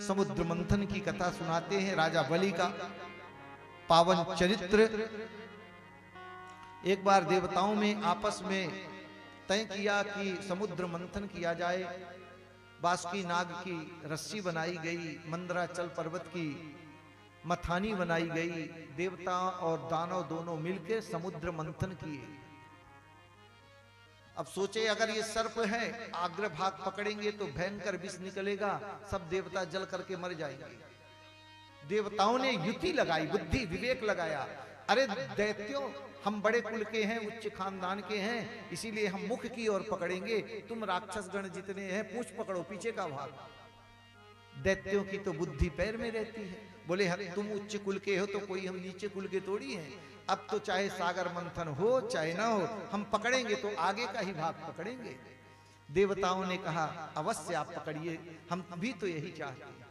समुद्र मंथन की कथा सुनाते हैं। राजा बलि का पावन चरित्र। एक बार देवताओं में आपस में तय किया कि समुद्र मंथन किया जाए। बासुकी नाग की रस्सी बनाई गई, मंदराचल पर्वत की मथानी बनाई गई। देवता और दानव दोनों मिलकर समुद्र मंथन किए। अब सोचे अगर ये सर्प है, अग्रभाग पकड़ेंगे तो भयंकर विष निकलेगा, सब देवता जल करके मर जाएंगे। देवताओं ने युक्ति लगाई, बुद्धि विवेक लगाया। अरे दैत्यों, हम बड़े कुल के हैं, उच्च खानदान के हैं, इसीलिए हम मुख की ओर पकड़ेंगे। तुम राक्षस गण जितने हैं पूंछ पकड़ो, पीछे का भाग। दैत्यों की तो बुद्धि पैर में रहती है। बोले हम तुम उच्च कुल के हो तो कोई हम नीचे कुल के थोड़ी हैं। अब तो चाहे सागर मंथन हो चाहे ना हो, हम पकड़ेंगे तो आगे का ही भाग पकड़ेंगे। देवताओं ने कहा अवश्य आप पकड़िए, हम भी तो यही चाहते हैं।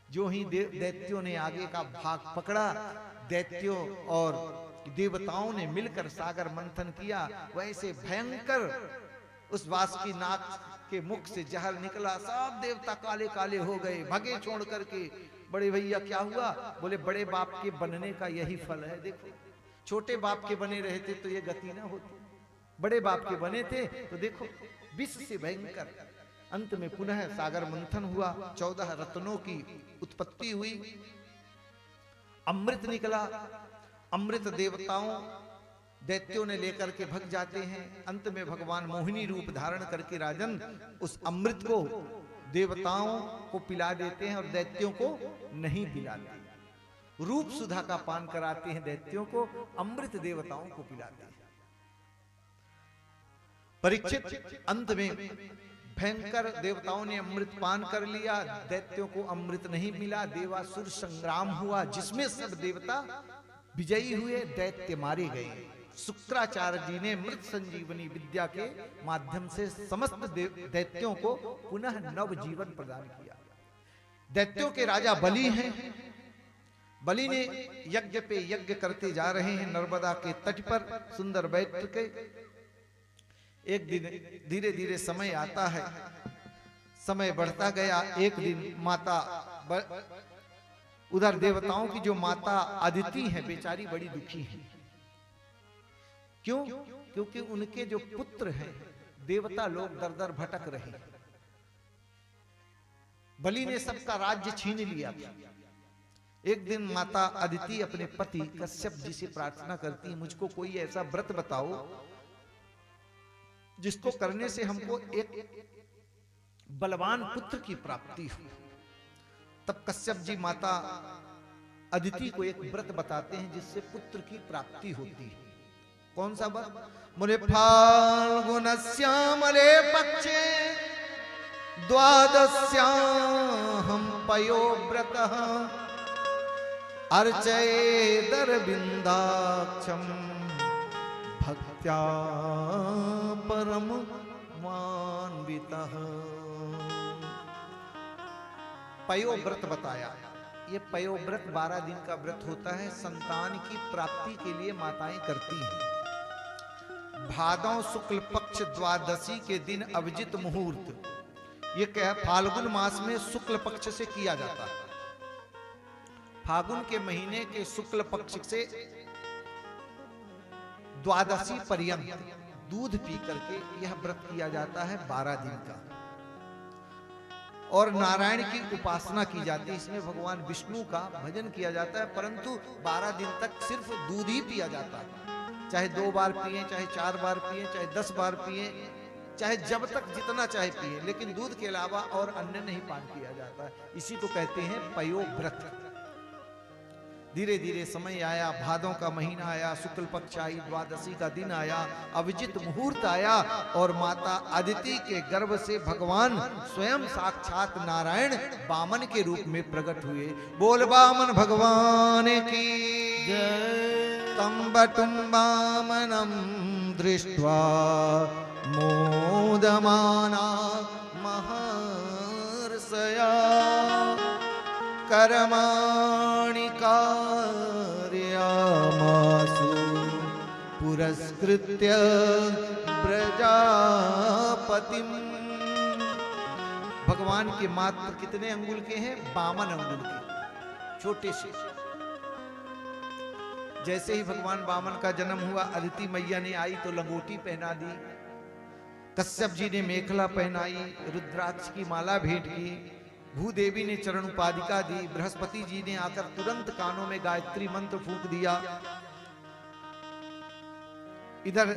जो ही दैत्यों ने आगे का भाग पकड़ा, दैत्यों और देवताओं ने मिलकर सागर मंथन किया। वैसे भयंकर उस बासुकी नाग के मुख से जहर निकला। सब देवता काले काले हो गए, भगे छोड़ करके। बड़े भैया क्या हुआ? बोले बड़े बाप के बनने का यही फल है। देखो छोटे बाप के बने रहते तो ये गति ना होती, बड़े बाप के बने थे तो देखो विष से भयंकर। अंत में पुनः सागर मंथन हुआ, 14 रत्नों की उत्पत्ति हुई, अमृत निकला। अमृत देवताओं दैत्यों ने लेकर के भग जाते हैं। अंत में भगवान मोहिनी रूप धारण करके राजन उस अमृत को देवताओं को पिला देते हैं और दैत्यों को नहीं पिलाते। रूप सुधा का पान कराते हैं दैत्यों को, अमृत देवताओं को पिलाते हैं। परीक्षित अंत में भयंकर देवताओं ने अमृत पान कर लिया, दैत्यों को अमृत नहीं मिला। देवासुर संग्राम हुआ जिसमें सब देवता विजयी हुए, दैत्य मारे गए। शुक्राचार्य जी ने मृत संजीवनी विद्या के माध्यम से समस्त दैत्यों को पुनः नव जीवन प्रदान किया। दैत्यों के राजा बलि हैं। बलि ने यज्ञ पे यज्ञ करते जा रहे हैं नर्मदा के तट पर सुंदर बैठ के। एक दिन धीरे धीरे समय आता है, समय बढ़ता गया। एक दिन माता उधर देवताओं की जो माता अदिति है बेचारी बड़ी दुखी है। क्यों? क्योंकि उनके जो पुत्र हैं देवता लोग दर दर भटक रहे। बलि ने सबका राज्य छीन लिया था। एक दिन माता अदिति अपने पति कश्यप जी से प्रार्थना करती है, मुझको कोई ऐसा व्रत बताओ जिसको करने से हमको एक बलवान पुत्र की प्राप्ति हो। तब कश्यप जी माता अदिति को एक व्रत बताते हैं जिससे पुत्र की प्राप्ति होती है। कौन सा व्रत? बोले फाल्गुन श्यामले पक्षे द्वादश्याम पयो व्रतः अर्चयेदरविन्दाक्षं भक्त्या परम मान्वितः। पयो व्रत बताया। ये पयो व्रत 12 दिन का व्रत होता है, संतान की प्राप्ति के लिए माताएं करती हैं। भादौ शुक्ल पक्ष द्वादशी के दिन अभिजित मुहूर्त, ये क्या है, फाल्गुन मास में शुक्ल पक्ष से किया जाता है। फागुन के महीने के शुक्ल पक्ष से द्वादशी पर्यंत दूध पी करके यह व्रत किया जाता है 12 दिन का। और नारायण की उपासना की जाती है। इसमें भगवान विष्णु का भजन किया जाता है, परंतु 12 दिन तक सिर्फ दूध ही पिया जाता है। चाहे 2 बार पिए, चाहे 4 बार पिए, चाहे 10 बार पिए, चाहे जब तक जितना चाहे पिए, लेकिन दूध के अलावा और अन्य नहीं पान किया जाता है। इसी को कहते हैं पयो व्रत। धीरे धीरे समय आया, भादों का महीना आया, शुक्ल पक्ष आई, द्वादशी का दिन आया, अभिजित मुहूर्त आया और माता अदिति के गर्भ से भगवान स्वयं साक्षात नारायण वामन के रूप में प्रकट हुए। बोल वामन भगवान की जय। तम बटुम वामनम दृष्ट्वा मोदमाना महर्षया कर्माणि कारयामासु पुरस्कृत्य प्रजापतिम्। भगवान के मात्र कितने अंगुल के हैं? 52 अंगुल के, छोटे से। जैसे ही भगवान वामन का जन्म हुआ, अदिति मैया ने आई तो लंगोटी पहना दी, कश्यप जी ने मेखला पहनाई, रुद्राक्ष की माला भेंट की, भूदेवी ने चरण उपादिका दी, बृहस्पति जी ने आकर तुरंत कानों में गायत्री मंत्र फूंक दिया। इधर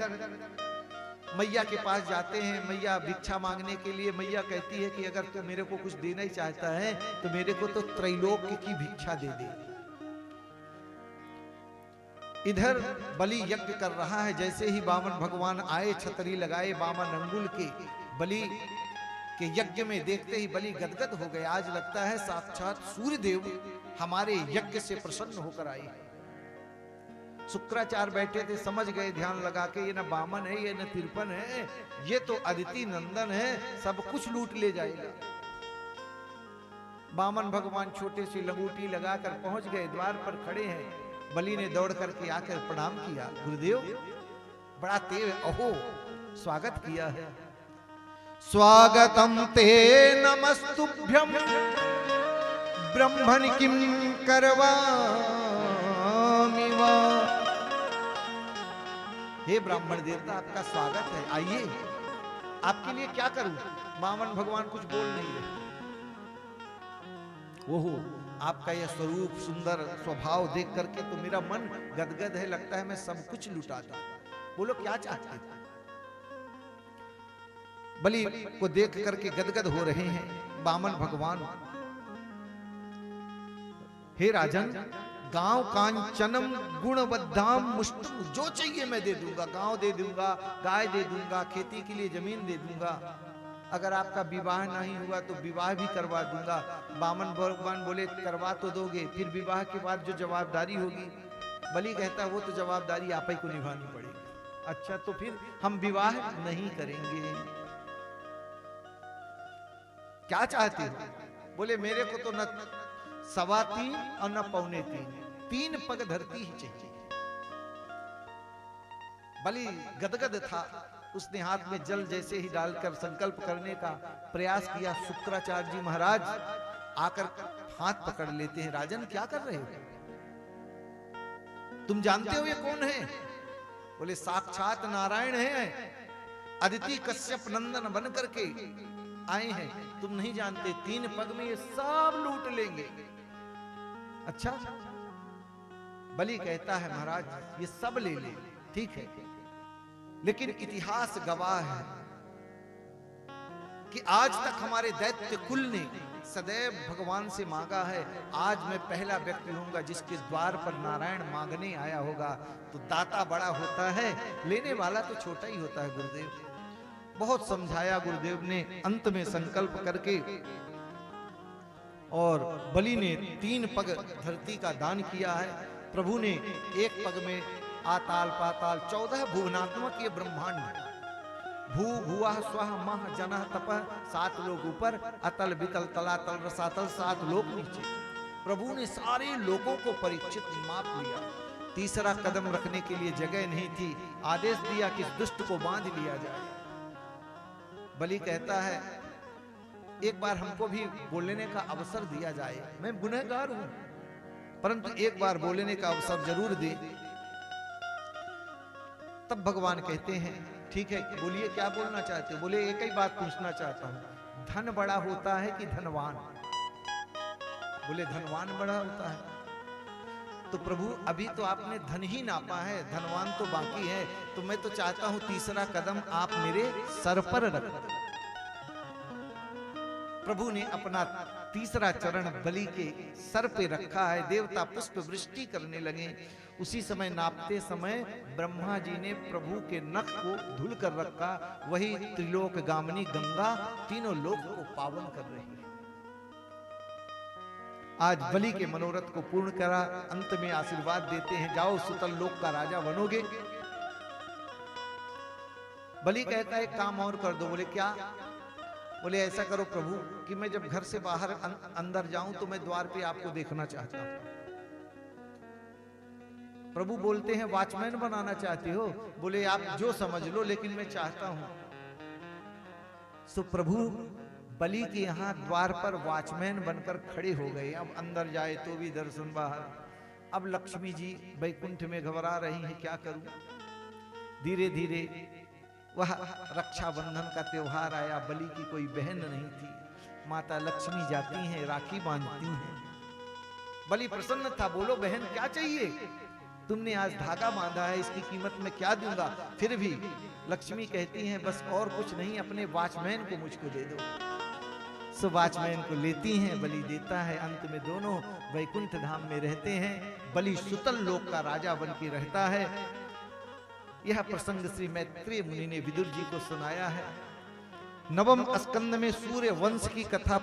मैया के पास जाते हैं, मैया भिक्षा मांगने के लिए। मैया कहती है कि अगर तू मेरे को कुछ देना ही चाहता है तो मेरे को तो त्रैलोक्य की भिक्षा दे दे। इधर बलि यज्ञ कर रहा है। जैसे ही वामन भगवान आए, छतरी लगाए 52 अंगुल के बलि के यज्ञ में, देखते ही बलि गदगद हो गए। आज लगता है साक्षात सूर्य देव हमारे यज्ञ से प्रसन्न होकर आए। शुक्राचार्य बैठे थे, समझ गए ध्यान लगा के, ये न वामन है, ये न तिरपन है, ये तो अदिति नंदन है, सब कुछ लूट ले जाएगा। वामन भगवान छोटे से लंगूटी लगाकर पहुंच गए, द्वार पर खड़े हैं। बलि ने दौड़ करके आकर प्रणाम किया। गुरुदेव बड़ा तेज, अहो स्वागत किया है। स्वागतम ते नमस्तुभ्यम ब्रह्मण किम करवामि वा। हे ब्राह्मण देवता, आपका स्वागत है, आइए, आपके लिए क्या करूं? वामन भगवान कुछ बोल नहीं रहे। ओहो, आपका यह स्वरूप, सुंदर स्वभाव देख करके तो मेरा मन गदगद है, लगता है मैं सब कुछ लुटा दूं। बोलो क्या चाहते थे? बलि को देख करके गदगद हो रहे हैं वामन भगवान। हे राजन, गांव कांचनम गुणवद्धाम मुष्टम, जो चाहिए मैं दे दूंगा। गांव दे दूंगा, गाय दे दूंगा, खेती के लिए जमीन दे दूंगा। अगर आपका विवाह नहीं हुआ तो विवाह भी करवा दूंगा। वामन भगवान बोले करवा तो दोगे, फिर विवाह के बाद जो जवाबदारी होगी? बलि कहता वो तो जवाबदारी आप ही को निभानी पड़ेगी। अच्छा, तो फिर हम विवाह नहीं करेंगे। क्या चाहते हो? बोले मेरे को तो न 3.25 और न 3.25, 3 पग धरती ही चाहिए। बलि गदगद था, उसने हाथ में जल जैसे ही डालकर संकल्प करने का प्रयास किया। शुक्राचार्य जी महाराज आकर हाथ पकड़ लेते हैं। राजन क्या कर रहे हो? तुम जानते हो ये कौन है? बोले साक्षात नारायण है, अदिति कश्यप नंदन बन करके आए हैं। तुम नहीं जानते, 3 पग में ये सब लूट लेंगे। अच्छा, बलि कहता है महाराज ये सब ले ले, ठीक है, लेकिन इतिहास गवाह है कि आज तक हमारे दैत्य कुल ने सदैव भगवान से मांगा है। आज मैं पहला व्यक्ति होऊंगा जिसके द्वार पर नारायण मांगने आया होगा। तो दाता बड़ा होता है, लेने वाला तो छोटा ही होता है। गुरुदेव बहुत समझाया गुरुदेव ने, अंत में संकल्प करके, और बलि ने 3 पग धरती का दान किया है। प्रभु ने 1 पग में आताल पाताल 14 भुवनात्मक ये ब्रह्मांड, भू भुवः स्वः मह जनः तपः, 7 लोग ऊपर, अतल बितल तलातल रसातल 7 लोग नीचे। प्रभु ने सारे लोगों को परीक्षित माप लिया। तीसरा कदम रखने के लिए जगह नहीं थी। आदेश दिया कि इस दुष्ट को बांध लिया जाए। बलि कहता है एक बार हमको भी बोलने का अवसर दिया जाए। मैं गुनहगार हूं, परंतु एक बार बोलने का अवसर जरूर दे। तब भगवान कहते हैं ठीक है, बोलिए क्या बोलना चाहते हो? बोले एक ही बात पूछना चाहता हूं, धन बड़ा होता है कि धनवान? बोले धनवान बड़ा होता है। तो प्रभु अभी तो आपने धन ही नापा है, धनवान तो बाकी है। तो मैं तो चाहता हूं तीसरा कदम आप मेरे सर पर रख दो। प्रभु ने अपना तीसरा चरण बलि के सर पे रखा है। देवता पुष्प वृष्टि करने लगे। उसी समय नापते समय ब्रह्मा जी ने प्रभु के नख को धुल कर रखा। वही त्रिलोक गामिनी गंगा तीनों लोक को पावन कर रही है। आज बलि के मनोरथ को पूर्ण करा। अंत में आशीर्वाद देते हैं, जाओ सुतल लोक का राजा बनोगे। बलि कहता है एक काम और कर दो। बोले क्या? बोले ऐसा करो प्रभु कि मैं जब घर से बाहर अंदर जाऊं तो मैं द्वार पे आपको देखना चाहता हूं। प्रभु बोलते हैं वॉचमैन बनाना चाहते हो? बोले आप जो समझ लो, लेकिन मैं चाहता हूं। सो प्रभु बलि के यहाँ द्वार पर वॉचमैन बनकर खड़े हो गए। अब अंदर जाए तो भी दर्शन बाहर। अब लक्ष्मी जी वैकुंठ में घबरा रही हैं, क्या करूं। धीरे धीरे वह रक्षाबंधन का त्योहार आया। बलि की कोई बहन नहीं थी। माता लक्ष्मी जाती हैं, राखी बांधती हैं। बलि प्रसन्न था, बोलो बहन क्या चाहिए। तुमने आज धागा बांधा है, इसकी कीमत मैं क्या दूंगा। फिर भी लक्ष्मी कहती हैं बस और कुछ नहीं, अपने वॉचमैन को मुझको दे दो। सो वॉचमैन को लेती हैं, बलि देता है। अंत में दोनों वैकुंठ धाम में रहते हैं। बलि सुतल लोक का राजा बन के रहता है। यह प्रसंग श्री मैत्रेय मुनि ने विदुर जी को सुनाया है। नवम स्कंद में सूर्य वंश की कथा